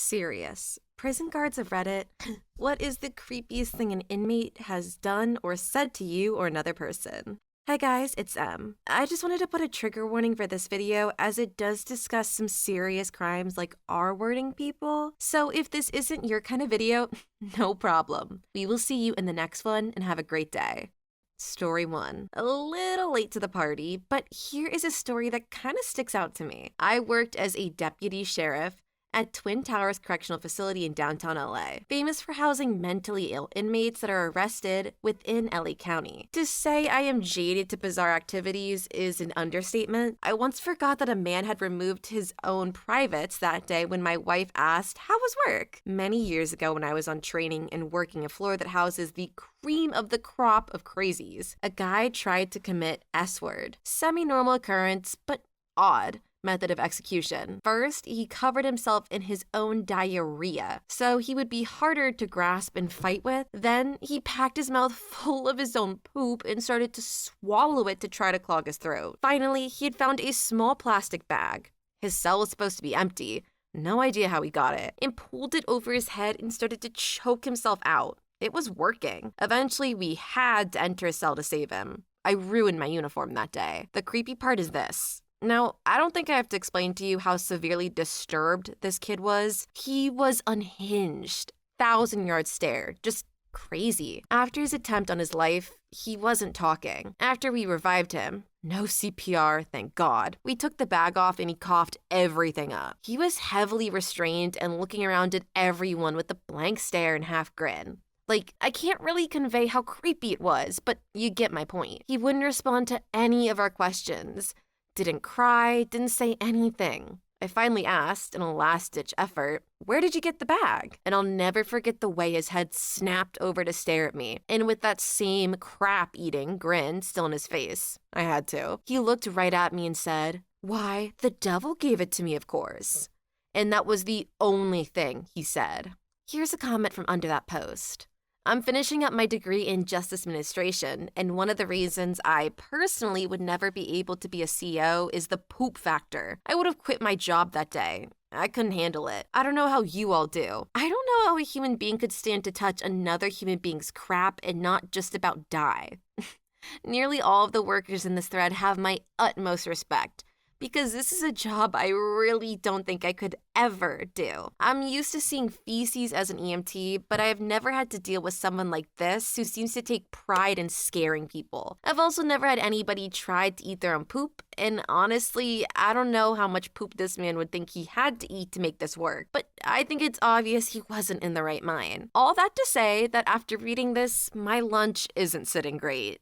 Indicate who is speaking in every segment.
Speaker 1: Serious. Prison guards have read it. What is the creepiest thing an inmate has done or said to you or another person? Hi guys, it's Em. I just wanted to put a trigger warning for this video as it does discuss some serious crimes like R-wording people. So if this isn't your kind of video, no problem. We will see you in the next one and have a great day. Story 1. A little late to the party, but here is a story that kind of sticks out to me. I worked as a deputy sheriff at Twin Towers Correctional Facility in downtown LA, famous for housing mentally ill inmates that are arrested within LA County. To say I am jaded to bizarre activities is an understatement. I once forgot that a man had removed his own privates that day when my wife asked, "How was work?" Many years ago when I was on training and working a floor that houses the cream of the crop of crazies, a guy tried to commit S-word. Semi-normal occurrence, but odd method of execution. First, he covered himself in his own diarrhea, so he would be harder to grasp and fight with. Then, he packed his mouth full of his own poop and started to swallow it to try to clog his throat. Finally, he had found a small plastic bag. His cell was supposed to be empty. No idea how he got it. And pulled it over his head and started to choke himself out. It was working. Eventually, we had to enter his cell to save him. I ruined my uniform that day. The creepy part is this. Now, I don't think I have to explain to you how severely disturbed this kid was. He was unhinged, 1,000-yard stare, just crazy. After his attempt on his life, he wasn't talking. After we revived him, no CPR, thank God, we took the bag off and he coughed everything up. He was heavily restrained and looking around at everyone with a blank stare and half grin. Like, I can't really convey how creepy it was, but you get my point. He wouldn't respond to any of our questions. Didn't cry, didn't say anything. I finally asked, in a last-ditch effort, "Where did you get the bag?" And I'll never forget the way his head snapped over to stare at me, and with that same crap-eating grin still on his face. I had to. He looked right at me and said, "Why, the devil gave it to me, of course." And that was the only thing he said. Here's a comment from under that post. I'm finishing up my degree in justice administration, and one of the reasons I personally would never be able to be a CO is the poop factor. I would have quit my job that day. I couldn't handle it. I don't know how you all do. I don't know how a human being could stand to touch another human being's crap and not just about die. Nearly all of the workers in this thread have my utmost respect, because this is a job I really don't think I could ever do. I'm used to seeing feces as an EMT, but I have never had to deal with someone like this who seems to take pride in scaring people. I've also never had anybody try to eat their own poop, and honestly, I don't know how much poop this man would think he had to eat to make this work, but I think it's obvious he wasn't in the right mind. All that to say that after reading this, my lunch isn't sitting great.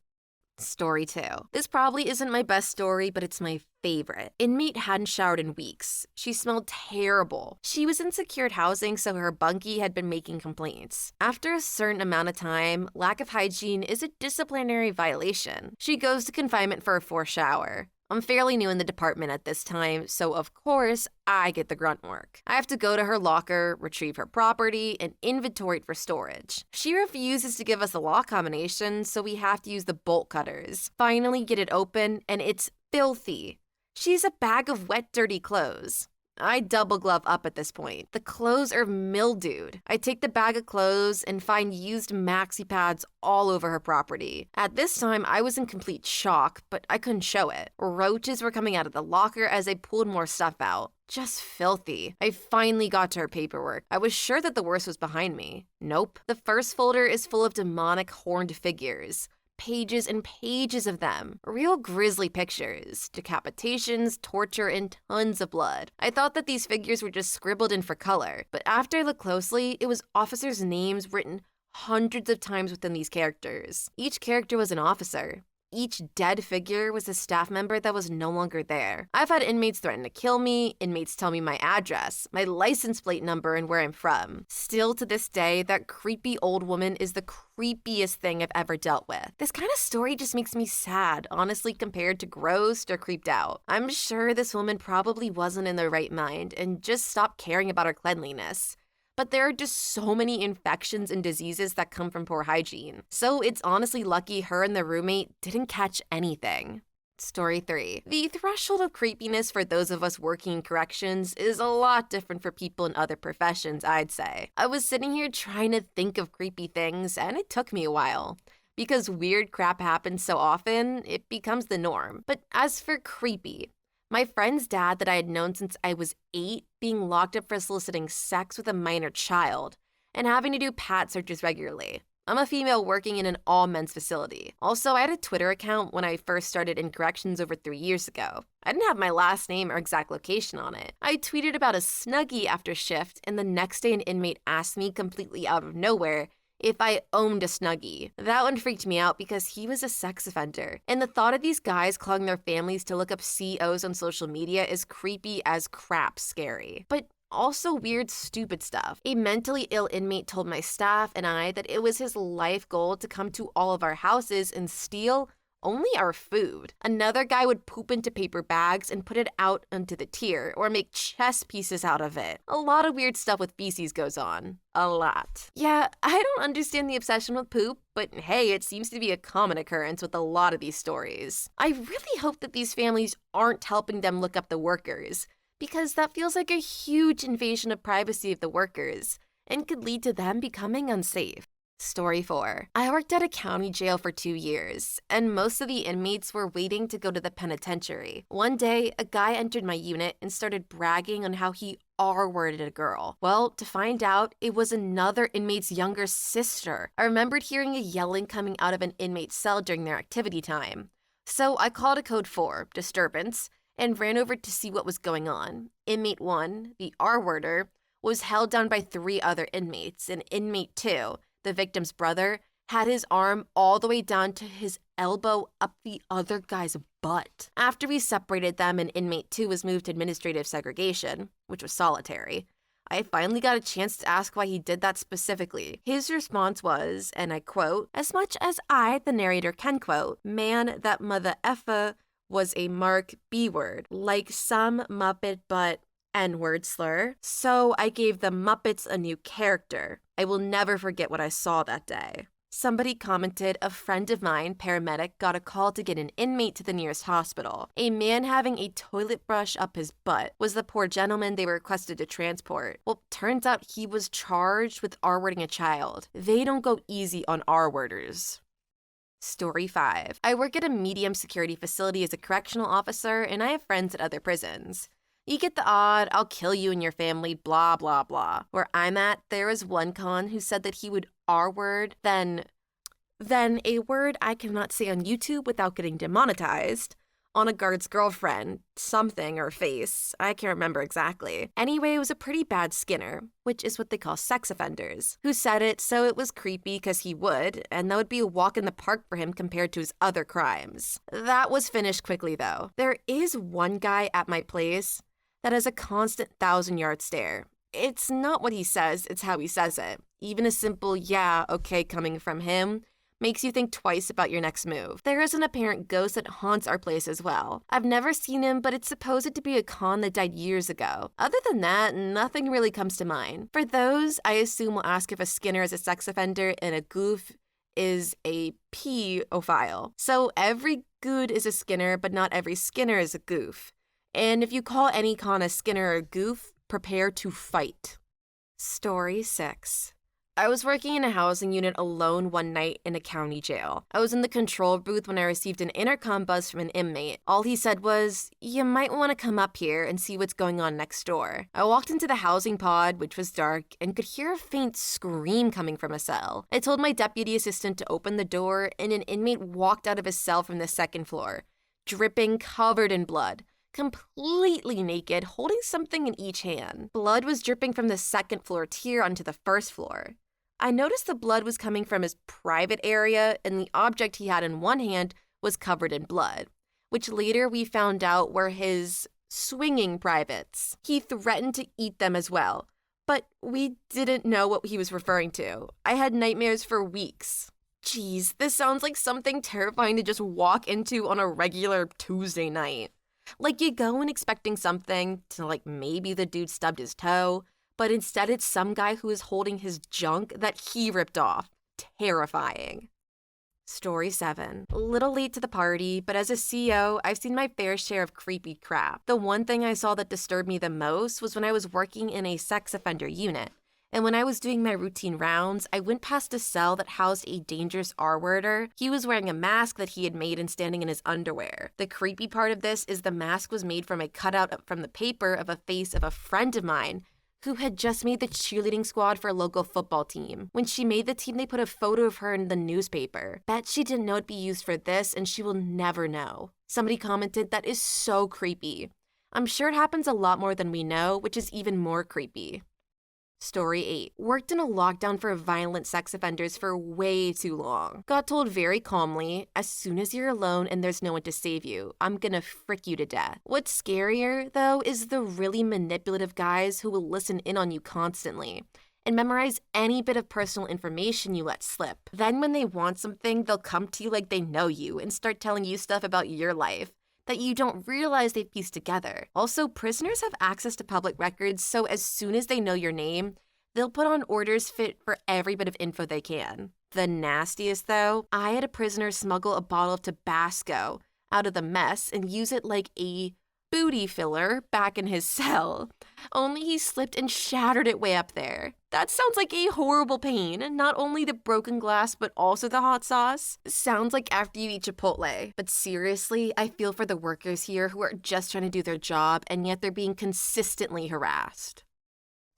Speaker 1: Story 2. This probably isn't my best story, but it's my favorite. Inmate hadn't showered in weeks. She smelled terrible. She was in secured housing, so her bunkie had been making complaints. After a certain amount of time, lack of hygiene is a disciplinary violation. She goes to confinement for a forced shower. I'm fairly new in the department at this time, so of course, I get the grunt work. I have to go to her locker, retrieve her property, and inventory it for storage. She refuses to give us a lock combination, so we have to use the bolt cutters. Finally get it open, and it's filthy. She's a bag of wet, dirty clothes. I double glove up at this point. The clothes are mildewed. I take the bag of clothes and find used maxi pads all over her property. At this time, I was in complete shock, but I couldn't show it. Roaches were coming out of the locker as I pulled more stuff out. Just filthy. I finally got to her paperwork. I was sure that the worst was behind me. Nope. The first folder is full of demonic horned figures. Pages and pages of them. Real grisly pictures, decapitations, torture, and tons of blood. I thought that these figures were just scribbled in for color, but after I looked closely, it was officers' names written hundreds of times within these characters. Each character was an officer. Each dead figure was a staff member that was no longer there. I've had inmates threaten to kill me, inmates tell me my address, my license plate number, and where I'm from. Still to this day, that creepy old woman is the creepiest thing I've ever dealt with. This kind of story just makes me sad, honestly, compared to grossed or creeped out. I'm sure this woman probably wasn't in their right mind and just stopped caring about her cleanliness. But there are just so many infections and diseases that come from poor hygiene. So it's honestly lucky her and the roommate didn't catch anything. Story 3. The threshold of creepiness for those of us working in corrections is a lot different for people in other professions, I'd say. I was sitting here trying to think of creepy things, and it took me a while. Because weird crap happens so often, it becomes the norm. But as for creepy, my friend's dad that I had known since I was 8 being locked up for soliciting sex with a minor child, and having to do pat searches regularly. I'm a female working in an all-men's facility. Also, I had a Twitter account when I first started in corrections over 3 years ago. I didn't have my last name or exact location on it. I tweeted about a Snuggie after shift, and the next day an inmate asked me completely out of nowhere if I owned a Snuggie. That one freaked me out because he was a sex offender. And the thought of these guys calling their families to look up COs on social media is creepy as crap scary. But also weird, stupid stuff. A mentally ill inmate told my staff and I that it was his life goal to come to all of our houses and steal only our food. Another guy would poop into paper bags and put it out onto the tier or make chess pieces out of it. A lot of weird stuff with feces goes on. A lot. Yeah, I don't understand the obsession with poop, but hey, it seems to be a common occurrence with a lot of these stories. I really hope that these families aren't helping them look up the workers, because that feels like a huge invasion of privacy of the workers and could lead to them becoming unsafe. Story 4. I worked at a county jail for 2 years, and most of the inmates were waiting to go to the penitentiary. One day, a guy entered my unit and started bragging on how he R-worded a girl. Well, to find out, it was another inmate's younger sister. I remembered hearing a yelling coming out of an inmate's cell during their activity time. So I called a code 4, disturbance, and ran over to see what was going on. Inmate 1, the R-worder, was held down by 3 other inmates, and inmate 2, the victim's brother, had his arm all the way down to his elbow up the other guy's butt. After we separated them and inmate 2 was moved to administrative segregation, which was solitary, I finally got a chance to ask why he did that specifically. His response was, and I quote, "As much as I, the narrator, can quote, man, that mother effer was a mark B-word, like some Muppet but N-word slur. So I gave the Muppets a new character. I will never forget what I saw that day." Somebody commented a friend of mine, paramedic, got a call to get an inmate to the nearest hospital. A man having a toilet brush up his butt was the poor gentleman they were requested to transport. Well, turns out he was charged with R-wording a child. They don't go easy on R-worders. Story 5. I work at a medium security facility as a correctional officer, and I have friends at other prisons. You get the odd, I'll kill you and your family, blah, blah, blah. Where I'm at, there was one con who said that he would R-word, then a word I cannot say on YouTube without getting demonetized, on a guard's girlfriend, something, or face. I can't remember exactly. Anyway, it was a pretty bad Skinner, which is what they call sex offenders, who said it, so it was creepy because he would, and that would be a walk in the park for him compared to his other crimes. That was finished quickly, though. There is one guy at my place that has a constant 1,000-yard stare. It's not what he says, it's how he says it. Even a simple, yeah, okay, coming from him makes you think twice about your next move. There is an apparent ghost that haunts our place as well. I've never seen him, but it's supposed to be a con that died years ago. Other than that, nothing really comes to mind. For those, I assume we'll ask if a Skinner is a sex offender and a goof is a pedophile. So every good is a Skinner, but not every Skinner is a goof. And if you call any con a Skinner or a goof, prepare to fight. Story 6. I was working in a housing unit alone one night in a county jail. I was in the control booth when I received an intercom buzz from an inmate. All he said was, "You might want to come up here and see what's going on next door." I walked into the housing pod, which was dark, and could hear a faint scream coming from a cell. I told my deputy assistant to open the door, and an inmate walked out of his cell from the second floor, dripping, covered in blood, completely naked, holding something in each hand. Blood was dripping from the second floor tier onto the first floor. I noticed the blood was coming from his private area, and the object he had in one hand was covered in blood, which later we found out were his swinging privates. He threatened to eat them as well, but we didn't know what he was referring to. I had nightmares for weeks. Geez, this sounds like something terrifying to just walk into on a regular Tuesday night. Like, you go in expecting something to, like, maybe the dude stubbed his toe, but instead it's some guy who is holding his junk that he ripped off. Terrifying. Story 7. A little late to the party, but as a CO, I've seen my fair share of creepy crap. The one thing I saw that disturbed me the most was when I was working in a sex offender unit. And when I was doing my routine rounds, I went past a cell that housed a dangerous R-worder. He was wearing a mask that he had made and standing in his underwear. The creepy part of this is the mask was made from a cutout from the paper of a face of a friend of mine who had just made the cheerleading squad for a local football team. When she made the team, they put a photo of her in the newspaper. Bet she didn't know it'd be used for this, and she will never know. Somebody commented, "That is so creepy." I'm sure it happens a lot more than we know, which is even more creepy. Story 8. Worked in a lockdown for violent sex offenders for way too long. Got told very calmly, as soon as you're alone and there's no one to save you, I'm gonna frick you to death. What's scarier, though, is the really manipulative guys who will listen in on you constantly and memorize any bit of personal information you let slip. Then when they want something, they'll come to you like they know you and start telling you stuff about your life that you don't realize they've pieced together. Also, prisoners have access to public records, so as soon as they know your name, they'll put on orders fit for every bit of info they can. The nastiest, though, I had a prisoner smuggle a bottle of Tabasco out of the mess and use it like a booty filler back in his cell. Only he slipped and shattered it way up there. That sounds like a horrible pain. Not only the broken glass, but also the hot sauce. Sounds like after you eat Chipotle. But seriously, I feel for the workers here who are just trying to do their job, and yet they're being consistently harassed.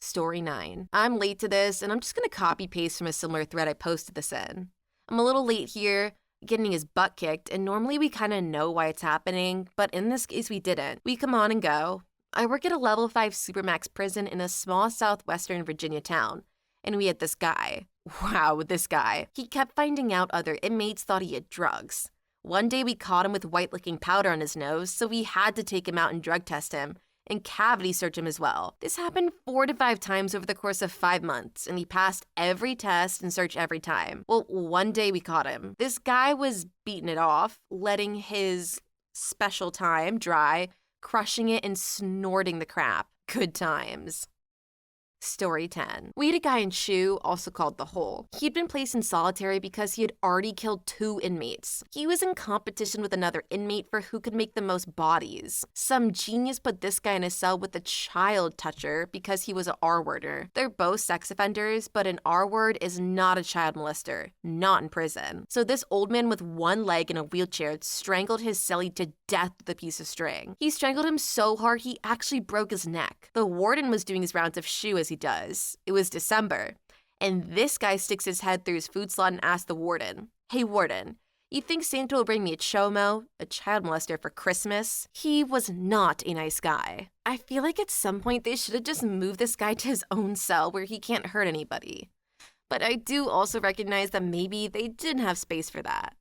Speaker 1: Story 9. I'm late to this, and I'm just gonna copy paste from a similar thread I posted this in. I'm a little late here, getting his butt kicked, and normally we kind of know why it's happening, but in this case we didn't. We come on and go. I work at a level 5 supermax prison in a small southwestern Virginia town, and we had this guy. Wow, this guy. He kept finding out other inmates thought he had drugs. One day we caught him with white-looking powder on his nose, so we had to take him out and drug test him, and cavity search him as well. This happened 4 to 5 times over the course of 5 months, and he passed every test and search every time. Well, one day we caught him. This guy was beating it off, letting his special time dry, crushing it and snorting the crap. Good times. Story 10. We had a guy in Shoe, also called The Hole. He'd been placed in solitary because he had already killed 2 inmates. He was in competition with another inmate for who could make the most bodies. Some genius put this guy in a cell with a child toucher because he was an R-worder. They're both sex offenders, but an R-word is not a child molester, not in prison. So this old man with one leg in a wheelchair strangled his cellie to death with a piece of string. He strangled him so hard he actually broke his neck. The warden was doing his rounds of Shoe as he does. It was December, and this guy sticks his head through his food slot and asks the warden, "Hey warden, you think Santa will bring me a chomo, a child molester, for Christmas?" He was not a nice guy. I feel like at some point they should have just moved this guy to his own cell where he can't hurt anybody. But I do also recognize that maybe they didn't have space for that.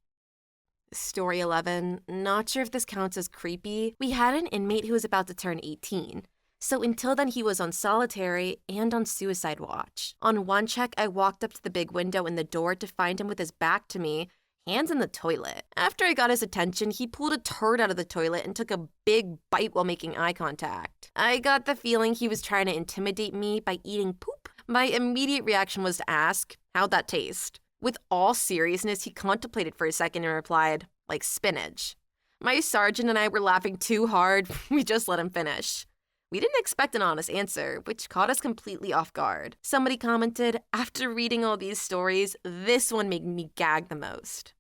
Speaker 1: Story 11. Not sure if this counts as creepy. We had an inmate who was about to turn 18. So until then, he was on solitary and on suicide watch. On one check, I walked up to the big window in the door to find him with his back to me, hands in the toilet. After I got his attention, he pulled a turd out of the toilet and took a big bite while making eye contact. I got the feeling he was trying to intimidate me by eating poop. My immediate reaction was to ask, "How'd that taste?" With all seriousness, he contemplated for a second and replied, "Like spinach." My sergeant and I were laughing too hard. We just let him finish. We didn't expect an honest answer, which caught us completely off guard. Somebody commented, "After reading all these stories, this one made me gag the most."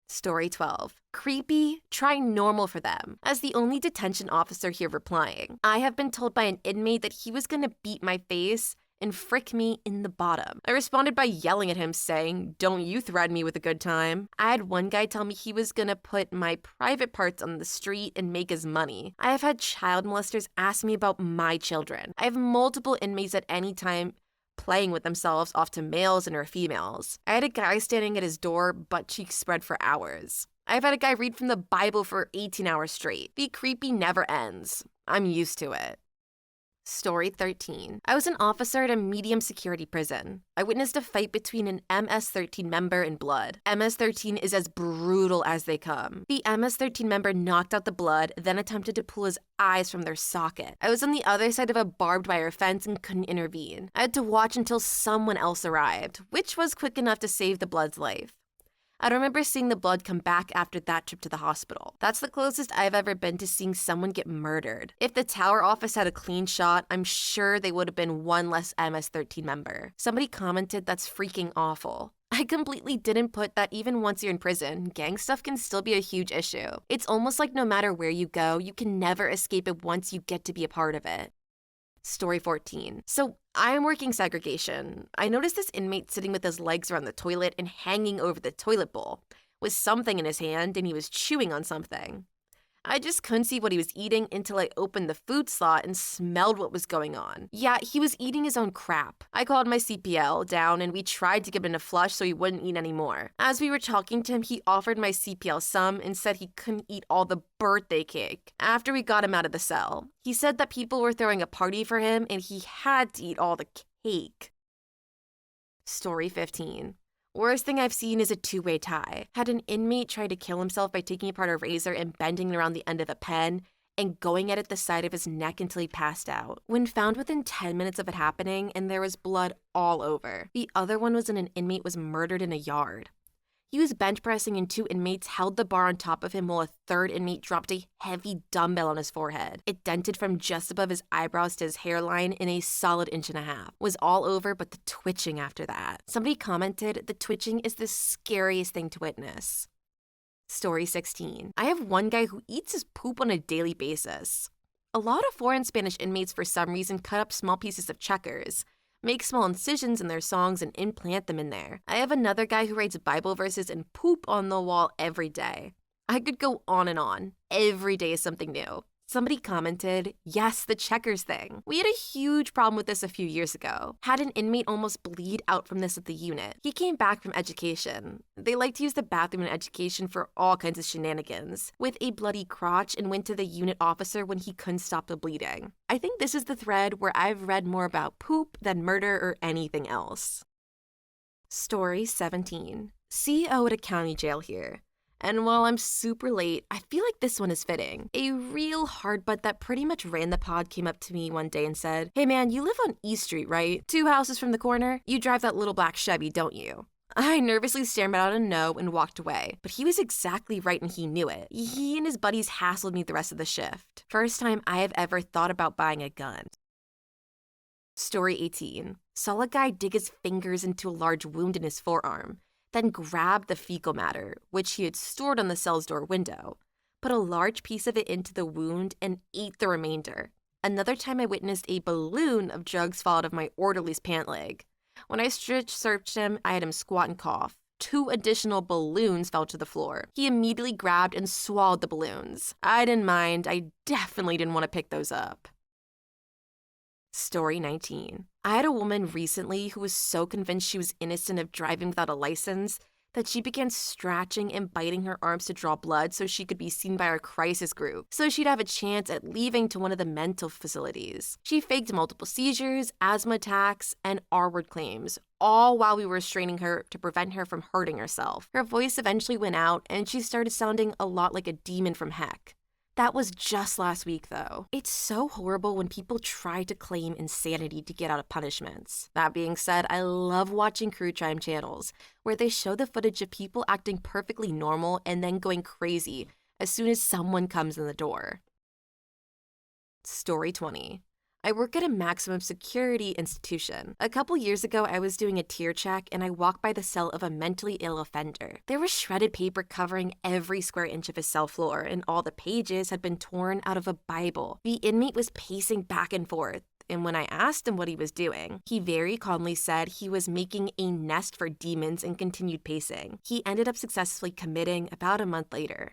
Speaker 1: Story 12. Creepy, try normal for them. As the only detention officer here replying, I have been told by an inmate that he was gonna beat my face and frick me in the bottom. I responded by yelling at him, saying, "Don't you threaten me with a good time." I had one guy tell me he was gonna put my private parts on the street and make his money. I have had child molesters ask me about my children. I have multiple inmates at any time playing with themselves off to males and or females. I had a guy standing at his door, butt cheeks spread for hours. I've had a guy read from the Bible for 18 hours straight. The creepy never ends. I'm used to it. Story 13. I was an officer at a medium security prison. I witnessed a fight between an MS-13 member and blood. MS-13 is as brutal as they come. The MS-13 member knocked out the blood, then attempted to pull his eyes from their socket. I was on the other side of a barbed wire fence and couldn't intervene. I had to watch until someone else arrived, which was quick enough to save the blood's life. I remember seeing the blood come back after that trip to the hospital. That's the closest I've ever been to seeing someone get murdered. If the tower office had a clean shot, I'm sure they would have been one less MS-13 member. Somebody commented that's freaking awful. I completely didn't put that even once you're in prison, gang stuff can still be a huge issue. It's almost like no matter where you go, you can never escape it once you get to be a part of it. Story 14. So I'm working segregation. I noticed this inmate sitting with his legs around the toilet and hanging over the toilet bowl, with something in his hand, and he was chewing on something. I just couldn't see what he was eating until I opened the food slot and smelled what was going on. Yeah, he was eating his own crap. I called my CPL down and we tried to give him a flush so he wouldn't eat anymore. As we were talking to him, he offered my CPL some and said he couldn't eat all the birthday cake. After we got him out of the cell, he said that people were throwing a party for him and he had to eat all the cake. Story 15. Worst thing I've seen is a two-way tie. Had an inmate try to kill himself by taking apart a razor and bending it around the end of a pen and going at it the side of his neck until he passed out. When found within 10 minutes of it happening and there was blood all over. The other one was when an inmate was murdered in a yard. He was bench pressing and two inmates held the bar on top of him while a third inmate dropped a heavy dumbbell on his forehead. It dented from just above his eyebrows to his hairline in a solid 1.5 inches. Was all over but the twitching after that. Somebody commented, the twitching is the scariest thing to witness. Story 16. I have one guy who eats his poop on a daily basis. A lot of foreign Spanish inmates for some reason cut up small pieces of checkers, make small incisions in their songs and implant them in there. I have another guy who writes Bible verses and poop on the wall every day. I could go on and on. Every day is something new. Somebody commented, yes, the checkers thing. We had a huge problem with this a few years ago. Had an inmate almost bleed out from this at the unit. He came back from education. They like to use the bathroom in education for all kinds of shenanigans. With a bloody crotch and went to the unit officer when he couldn't stop the bleeding. I think this is the thread where I've read more about poop than murder or anything else. Story 17. CO at a county jail here. And while I'm super late, I feel like this one is fitting. A real hard butt that pretty much ran the pod came up to me one day and said, hey man, you live on East Street, right? 2 houses from the corner? You drive that little black Chevy, don't you? I nervously stared out a no and walked away, but he was exactly right and he knew it. He and his buddies hassled me the rest of the shift. First time I have ever thought about buying a gun. Story 18. Saw a guy dig his fingers into a large wound in his forearm, then grabbed the fecal matter, which he had stored on the cell's door window, put a large piece of it into the wound, and ate the remainder. Another time I witnessed a balloon of drugs fall out of my orderly's pant leg. When I searched him, I had him squat and cough. 2 additional balloons fell to the floor. He immediately grabbed and swallowed the balloons. I didn't mind. I definitely didn't want to pick those up. Story 19. I had a woman recently who was so convinced she was innocent of driving without a license that she began scratching and biting her arms to draw blood so she could be seen by our crisis group, so she'd have a chance at leaving to one of the mental facilities. She faked multiple seizures, asthma attacks, and R-word claims, all while we were restraining her to prevent her from hurting herself. Her voice eventually went out, and she started sounding a lot like a demon from heck. That was just last week, though. It's so horrible when people try to claim insanity to get out of punishments. That being said, I love watching true crime channels, where they show the footage of people acting perfectly normal and then going crazy as soon as someone comes in the door. Story 20. I work at a maximum security institution. A couple years ago, I was doing a tier check and I walked by the cell of a mentally ill offender. There was shredded paper covering every square inch of his cell floor, and all the pages had been torn out of a Bible. The inmate was pacing back and forth, and when I asked him what he was doing, he very calmly said he was making a nest for demons and continued pacing. He ended up successfully committing about a month later.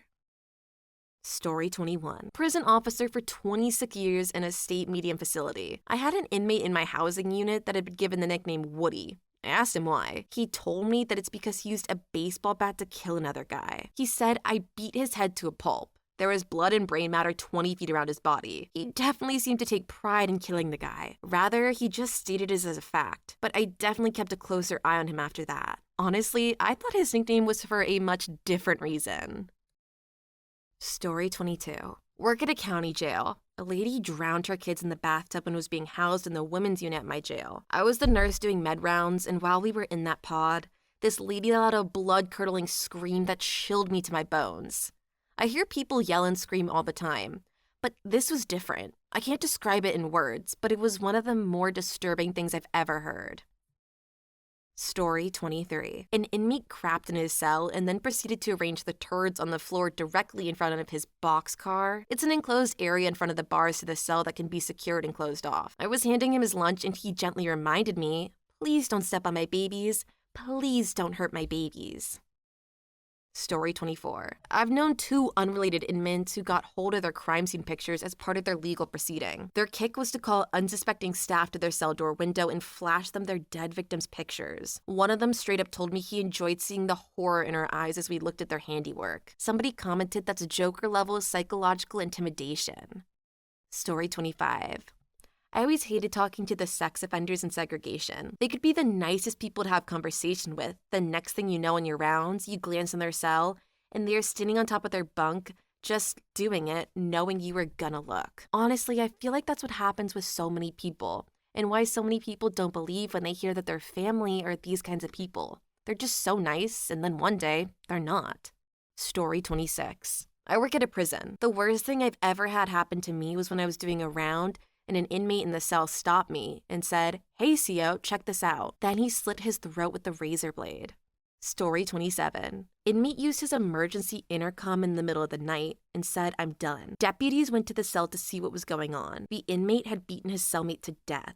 Speaker 1: Story 21. Prison officer for 26 years in a state medium facility. I had an inmate in my housing unit that had been given the nickname Woody. I asked him why. He told me that it's because he used a baseball bat to kill another guy. He said I beat his head to a pulp. There was blood and brain matter 20 feet around his body. He definitely seemed to take pride in killing the guy. Rather, he just stated it as a fact. But I definitely kept a closer eye on him after that. Honestly, I thought his nickname was for a much different reason. Story 22. Work at a county jail. A lady drowned her kids in the bathtub and was being housed in the women's unit at my jail. I was the nurse doing med rounds, and while we were in that pod, This lady let out a blood-curdling scream that chilled me to my bones. I hear people yell and scream all the time, but this was different. I can't describe it in words, but it was one of the more disturbing things I've ever heard. Story 23. An inmate crapped in his cell and then proceeded to arrange the turds on the floor directly in front of his boxcar. It's an enclosed area in front of the bars to the cell that can be secured and closed off. I was handing him his lunch and he gently reminded me, "Please don't step on my babies. Please don't hurt my babies." Story 24. I've known 2 unrelated inmates who got hold of their crime scene pictures as part of their legal proceeding. Their kick was to call unsuspecting staff to their cell door window and flash them their dead victims' pictures. One of them straight up told me he enjoyed seeing the horror in our eyes as we looked at their handiwork. Somebody commented that's Joker-level psychological intimidation. Story 25. I always hated talking to the sex offenders in segregation. They could be the nicest people to have conversation with. The next thing you know on your rounds, you glance in their cell, and they're standing on top of their bunk, just doing it, knowing you were gonna look. Honestly, I feel like that's what happens with so many people, and why so many people don't believe when they hear that their family are these kinds of people. They're just so nice, and then one day, they're not. Story 26. I work at a prison. The worst thing I've ever had happen to me was when I was doing a round, and an inmate in the cell stopped me and said, "Hey, CO, check this out." Then he slit his throat with a razor blade. Story 27. Inmate used his emergency intercom in the middle of the night and said, "I'm done." Deputies went to the cell to see what was going on. The inmate had beaten his cellmate to death.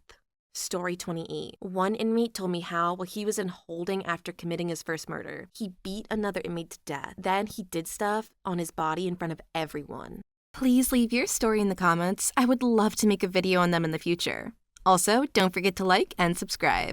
Speaker 1: Story 28. One inmate told me how, while he was in holding after committing his first murder, he beat another inmate to death. Then he did stuff on his body in front of everyone. Please leave your story in the comments. I would love to make a video on them in the future. Also, don't forget to like and subscribe.